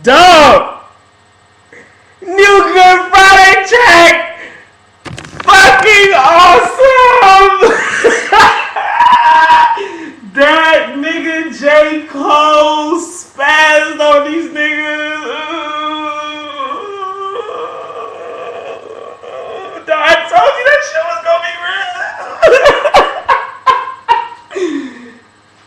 Dog! New Good Friday track! Fucking awesome! That nigga J. Cole spazzed on these niggas. Dog, I told you that shit was gonna be real.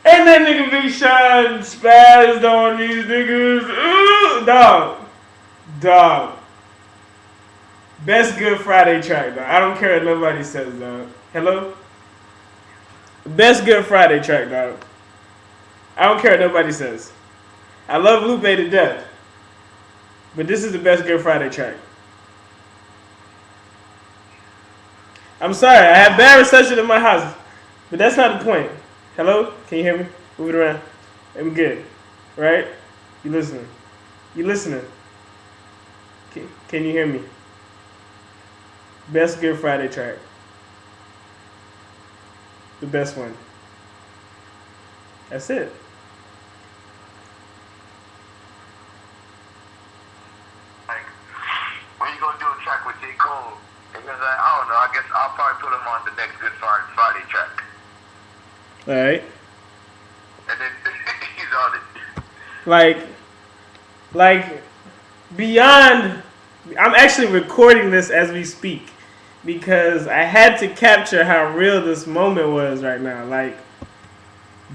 And that nigga Big Sean spazzed on these niggas. Ooh, dog. Best Good Friday track, dog. I don't care what nobody says, dog. Hello? Best Good Friday track, dog. I don't care what nobody says. I love Lupe to death. But this is the best Good Friday track. I'm sorry, I have bad reception in my house. But that's not the point. Hello? Can you hear me? Move it around. I'm good. Right? You listening? You listening? Can you hear me? Best Good Friday track. The best one. That's it. Like, when you gonna do a track with J. Cole? And you're like, I don't know, I guess I'll probably put him on the next Good Friday track. Alright. And then he's on it. Like, beyond, I'm actually recording this as we speak because I had to capture how real this moment was right now. Like,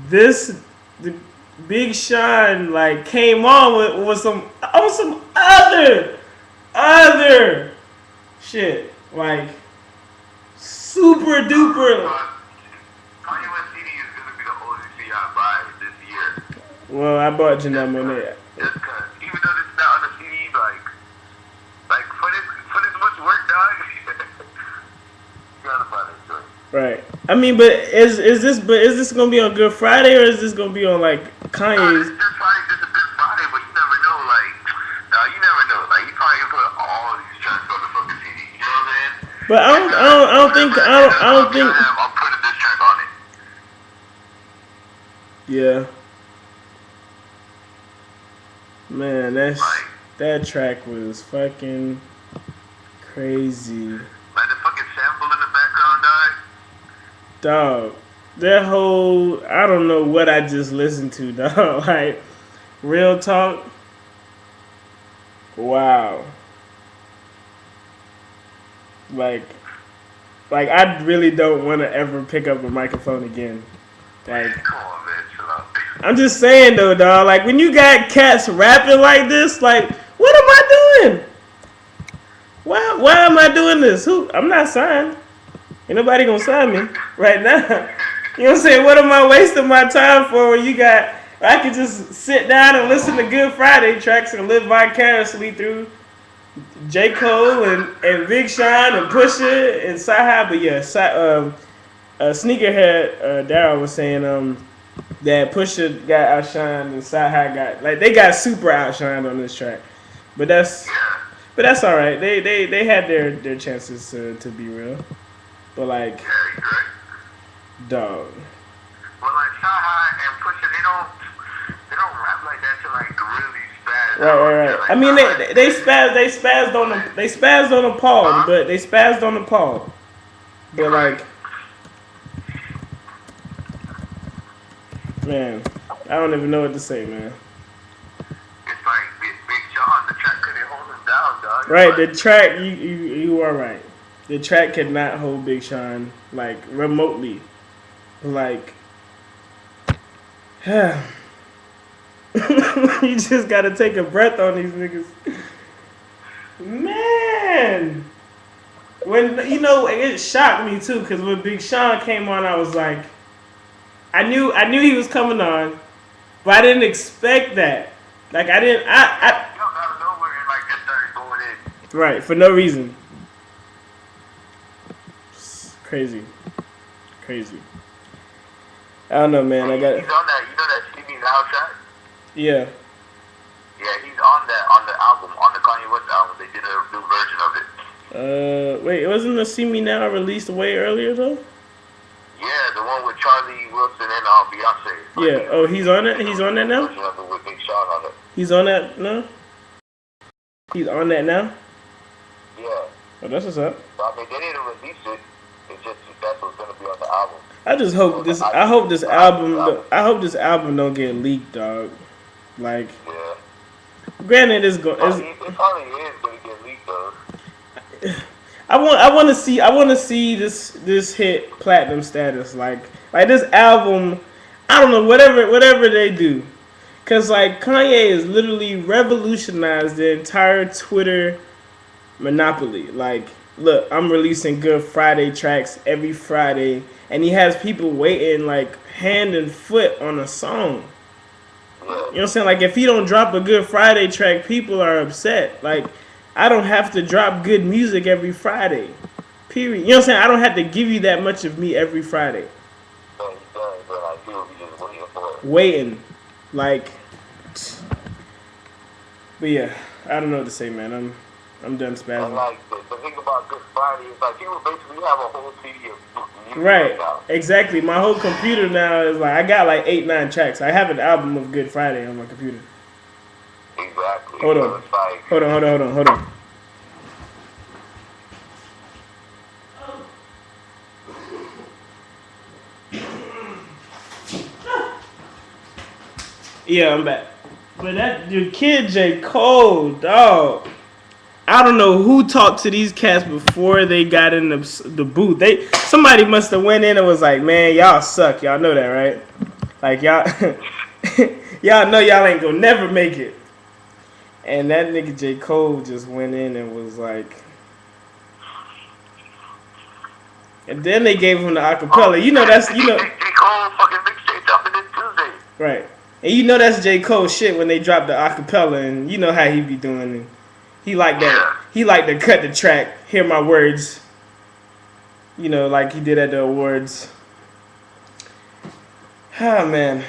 the Big Sean, like, came on with some other shit. Like, super duper. Kanye West CD is going to be the only CD I buy this year. Well, I bought Janelle Monáe. Just because. Even though this is not on the CD, like for this much work done, you gotta buy this joint. Right. I mean, but is this gonna be on Good Friday or is this gonna be on like Kanye's? This probably just a Good Friday, but you never know. Like, you never know. Like, you probably put all these tracks on the fucking CD. You know what I'm saying? But I don't think. I'm putting this track on it. Yeah. Man, that track was fucking crazy. Like the fucking sample in the background, dog. That whole, I don't know what I just listened to, dog. Like, real talk. Wow. Like I really don't want to ever pick up a microphone again. Like, come on, man, chill out. I'm just saying though, dog. Like, when you got cats rapping like this, like, what am I doing? Why am I doing this? I'm not signed. Ain't nobody gonna sign me right now. You know what I'm saying? What am I wasting my time for when you got, I could just sit down and listen to Good Friday tracks and live vicariously through J. Cole and Big Sean and Pusha and Sci-Hi. But yeah, Sneakerhead Daryl was saying that Pusha got outshined and Sci-Hi they got super outshined on this track. But that's all right. They had their chances to be real. But like, dog. Well, like Sci-Hi and Pusha, they don't rap like that to like really spaz. Right. Like, I mean, they spazzed on the Paul, but they spazzed on the Paul. But like, man, I don't even know what to say, man. It's like Big Sean, the track couldn't hold him down, dog. Right, the track, you are right. The track could not hold Big Sean, like, remotely. Like, you just gotta take a breath on these niggas. Man! When, it shocked me too, because when Big Sean came on, I was like, I knew he was coming on, but I didn't expect that. Like, I didn't, You know, out of nowhere, and like just started going in. Right, for no reason. Crazy. I don't know, man. He's on that, you know that CD Now track? Yeah. Yeah, he's on the album, on the Kanye West album. They did a new version of it. Wait, wasn't the See Me Now released way earlier though? Yeah, the one with Charlie Wilson and Beyonce. Yeah. Oh, he's on it. He's on that now. With Big Sean on it. He's on that now. He's on that now? Yeah. Oh, that's what's up. So, I mean, they didn't release it. It's just that's what's gonna be on the album. I just hope this. I hope this album. I hope this album don't get leaked, dog. Like, yeah. granted, it's going. It probably is gonna get leaked though. I want to see. I want to see this hit platinum status. Like this album. I don't know. Whatever they do, cause like Kanye has literally revolutionized the entire Twitter monopoly. Like, look, I'm releasing Good Friday tracks every Friday, and he has people waiting like hand and foot on a song. You know what I'm saying? Like, if he don't drop a Good Friday track, people are upset. Like, I don't have to drop good music every Friday. Period. You know what I'm saying? I don't have to give you that much of me every Friday. Waiting. Like, but yeah, I don't know what to say, man. I'm done spazzing. And like the thing about Good Friday is like people basically have a whole CD of music right now. Exactly. My whole computer now is like I got like 8-9 tracks. I have an album of Good Friday on my computer. Exactly. Hold on. So it's like, Hold on. Yeah, I'm back. But that your kid J. Cole, dog. I don't know who talked to these cats before they got in the booth. Somebody must have went in and was like, "Man, y'all suck. Y'all know that, right? Like y'all, y'all know y'all ain't gonna never make it." And that nigga J. Cole just went in and was like, and then they gave him the acapella. You know that's J. Cole fucking mixtape dropping this Tuesday. Right. And you know that's J. Cole shit when they drop the acapella, and you know how he be doing it. He like that. Yeah. He like to cut the track, hear my words. You know, like he did at the awards. Ah, man.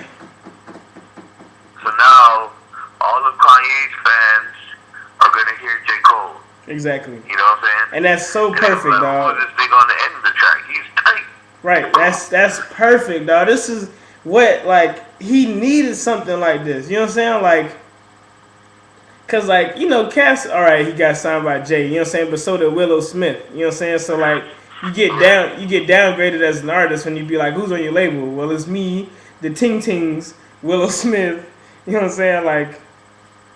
So now, all of Kanye's fans are gonna hear J. Cole. Exactly. You know what I'm saying? And that's so perfect, dog. Who's this big on the end of the track? He's tight. Right. That's perfect, dog. This is what, like, he needed something like this. You know what I'm saying? Like, cause like, you know, Cass, alright, he got signed by Jay, you know what I'm saying? But so did Willow Smith. You know what I'm saying? So like you get downgraded as an artist when you be like, who's on your label? Well, it's me, the Ting Tings, Willow Smith. You know what I'm saying? Like,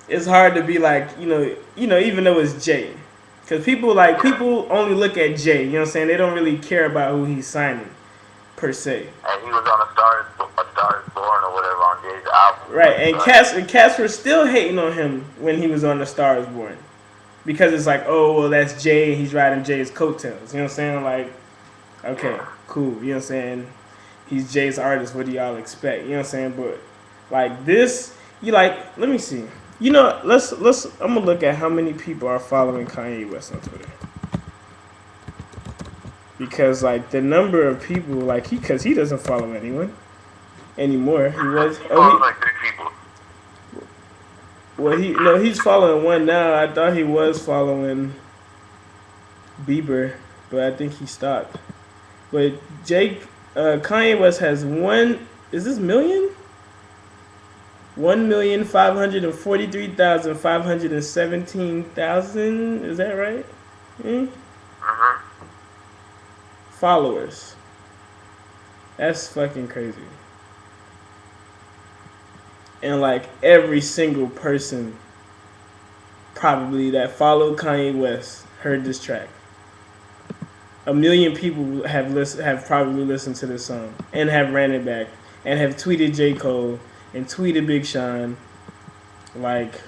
it's hard to be like, you know, even though it's Jay. Cause people only look at Jay, you know what I'm saying? They don't really care about who he's signing, per se. And he was on a Star is Born or whatever on Jay's album. Right, and Cass were still hating on him when he was on The Star is Born. Because it's like, oh, well, that's Jay, and he's riding Jay's coattails. You know what I'm saying? Like, okay, cool. You know what I'm saying? He's Jay's artist. What do y'all expect? You know what I'm saying? But, like, this, you like, let me see. You know, let's. I'm going to look at how many people are following Kanye West on Twitter. Because, like, the number of people, like, because he doesn't follow anyone anymore. He was. Like 3 people. Well, he's following one now. I thought he was following Bieber, but I think he stopped. But Kanye West has is this million? 1,543,517,000. Is that right? Followers. That's fucking crazy. And like every single person probably that followed Kanye West heard this track. 1 million people have probably listened to this song and have ran it back and have tweeted J. Cole and tweeted Big Sean. Like,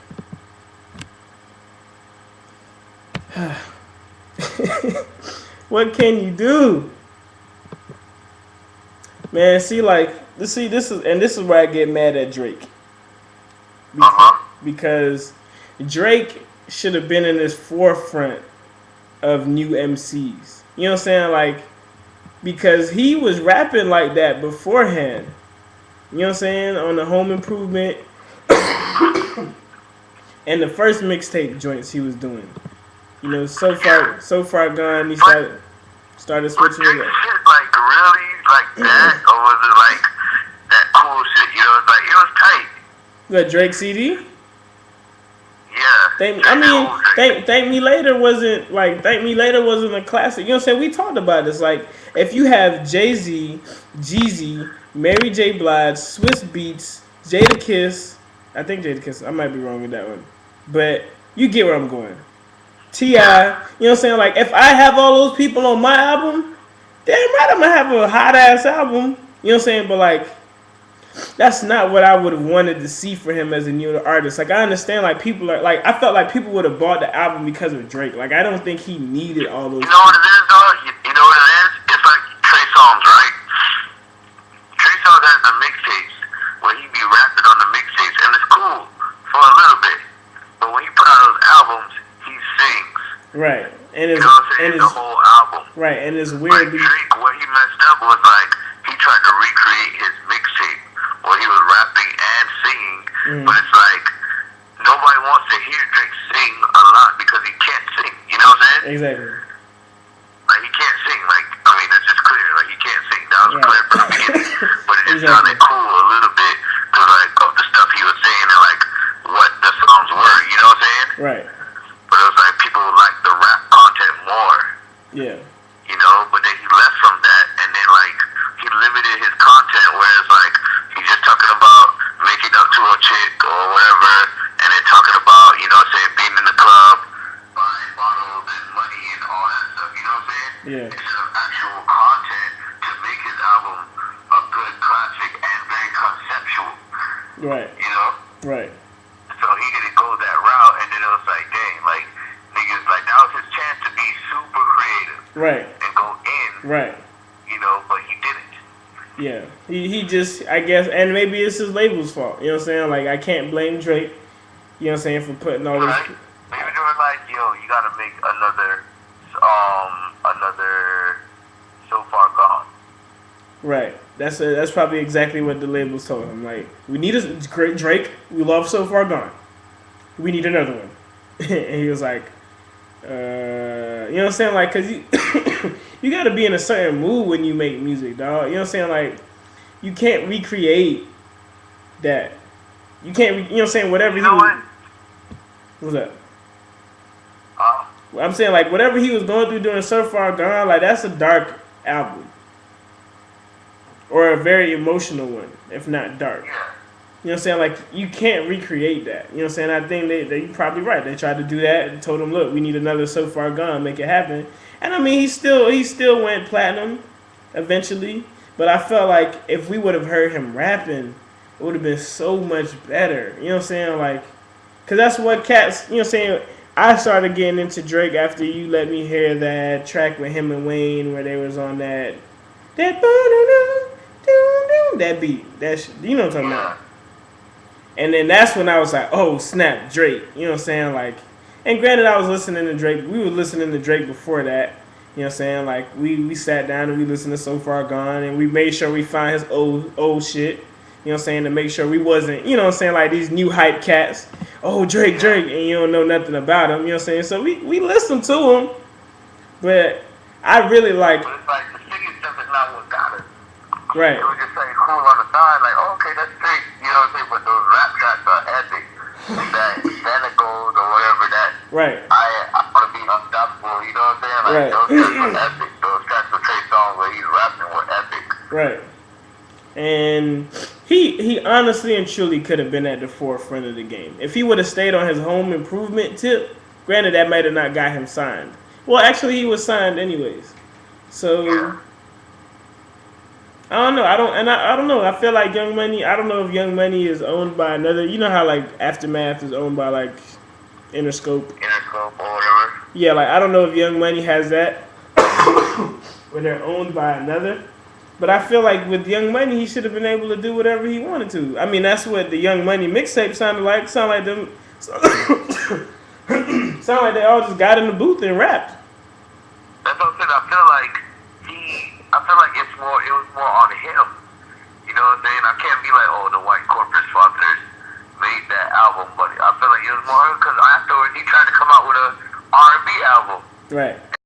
what can you do? Man, this is where I get mad at Drake. Because Drake should have been in this forefront of new MCs. You know what I'm saying? Like, because he was rapping like that beforehand. You know what I'm saying? On the Home Improvement and the first mixtape joints he was doing. You know, so far gone. He started switching it up. Shit, like really like that, or was it like that cool shit? You know, it's like it was tight. The Drake CD? Yeah. I That mean, whole Drake. Thank Me Later wasn't like Thank Me Later wasn't a classic. You know what I'm saying? We talked about this. Like, if you have Jay Z, Jeezy, Mary J. Blige, Swiss Beats, Jada Kiss, I think Jada Kiss. I might be wrong with that one, but you get where I'm going. Ti, you Yeah. know what I'm saying? Like, if I have all those people on my album, damn right I'm gonna have a hot ass album. You know what I'm saying? But like, that's not what I would have wanted to see for him as a new artist. Like, I understand, like, people are like, I felt like people would have bought the album because of Drake. Like, I don't think he needed all You those know what people. it is, though? You know what it is? It's like Trey Songz, right? Trey Songz has the mixtapes where he be rapping on the mixtapes, and it's cool for a little bit. But when he put out those albums, he sings. Right, and You it's know what I'm saying? and The it's whole album. right, and it's Like weird. Drake, where he messed up was like he tried to recreate his mixtape where he was rapping and singing, but it's like nobody wants to hear Drake sing a lot because he can't sing. You know what I'm saying? Exactly. Like he can't sing. Like I mean, that's just clear. Like he can't sing. That was clear from the beginning. But it just Exactly. sounded cool a little bit because like of the stuff he was saying and like what the songs were. You know what I'm saying? Right. But it was like people like the rap content more. Yeah. You know, but then he left from that, and then like he limited his content, where it's like he's just talking about making up to a chick or whatever, and then talking about saying being in the club, buying bottles and money and all that stuff. You know what I'm saying? Yeah. Instead of actual content to make his album a good classic and very conceptual. Right. You know? Right. So he didn't go that route, and then it was like, dang, like niggas like that was his chance to be super creative. Right. And go in, Right. but he didn't. Yeah. He just, I guess, and maybe it's his label's fault. You know what I'm saying? Like, I can't blame Drake. You know what I'm saying, for putting all this. Right? Maybe they were like, yo, you gotta make another So Far Gone. Right. That's probably exactly what the labels told him. Like, we need a great Drake. We love So Far Gone. We need another one. And he was like, you know what I'm saying? Like, cause you you gotta be in a certain mood when you make music, dog. You know what I'm saying? Like, you can't recreate that. You can't. You know what I'm saying? Whatever You know what? What's that? Uh, I'm saying, like, whatever he was going through during So Far Gone, like, that's a dark album. Or a very emotional one, if not dark. yeah. You know what I'm saying? Like, you can't recreate that. You know what I'm saying? I think you're probably right. They tried to do that and told him, look, we need another So Far Gone, make it happen. And I mean, he still went platinum eventually. But I felt like if we would have heard him rapping, it would have been so much better. You know what I'm saying? Like, because that's what cats, you know what I'm saying? I started getting into Drake after you let me hear that track with him and Wayne where they was on that beat. You know what I'm talking about. And then that's when I was like, oh, snap, Drake. You know what I'm saying? Like, and granted, I was listening to Drake. We were listening to Drake before that. You know what I'm saying? Like, we sat down and we listened to So Far Gone, and we made sure we found his old shit. You know what I'm saying? To make sure we wasn't, you know what I'm saying, like these new hype cats. Oh, Drake, and you don't know nothing about him. You know what I'm saying? So we listened to him. But I really like... But it's like the singing stuff is not what got us. Right. It was just like cool on the side, like, oh, okay, that's Drake. You know what I'm saying? But those rap tracks are epic. That Santa Gold or whatever that. Right. I want to be unstoppable. You know what I'm saying? Like, Right. those tracks were epic. Those tracks with Trey Songz where he's rapping were epic. Right. And he honestly and truly could have been at the forefront of the game. If he would have stayed on his home improvement tip, granted that might have not got him signed. Well, actually he was signed anyways. So Yeah. I don't know. I don't know. I feel like Young Money. I don't know if Young Money is owned by another. You know how like Aftermath is owned by like Interscope. Interscope or whatever. Yeah, like I don't know if Young Money has that, where they're owned by another. But I feel like with Young Money, he should have been able to do whatever he wanted to. I mean, that's what the Young Money mixtape sounded like. Sound like them. Sound like they all just got in the booth and rapped.